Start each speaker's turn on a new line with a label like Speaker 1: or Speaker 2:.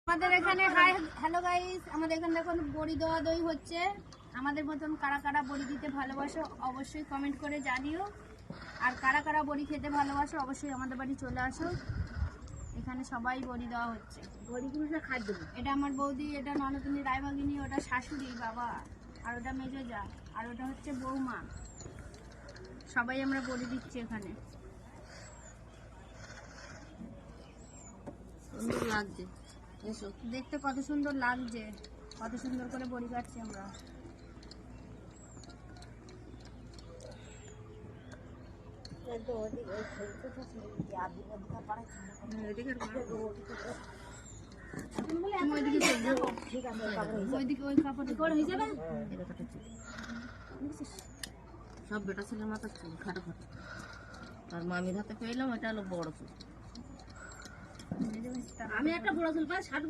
Speaker 1: আমাদের এখানে hi hello guys, আমাদের এখানে এখন বড়ি দেওয়া দই হচ্ছে। আমাদের মতন কারা কারা বড়ি দিতে ভালোবাসো অবশ্যই কমেন্ট করে জানিও। আর কারা কারা বড়ি খেতে ভালোবাসো অবশ্যই আমাদের বাড়ি চলে আসো। এখানে সবাই বড়ি দেওয়া হচ্ছে। বড়িগুলো খাদ্য, এটা আমার বৌদি, এটা ননদিনী রায়ভাগিনী, ওটা শাশুড়ি বাবা, আর ওটা মেজো যা, আর ওটা হচ্ছে বৌমা। সবাই আমরা বড়ি দিচ্ছি এখানে।
Speaker 2: সুন্দর লাগছে,
Speaker 1: দেখতে কত সুন্দর লাগছে, কত সুন্দর করে বড়ি কাটছি আমরা।
Speaker 2: সব বেটা ছেলের মাথা চুল খাটো খাটো, আর মামির হাতে পেলাম এটা হলো বড় চুল।
Speaker 1: আমি একটা বড় চুল পাই 60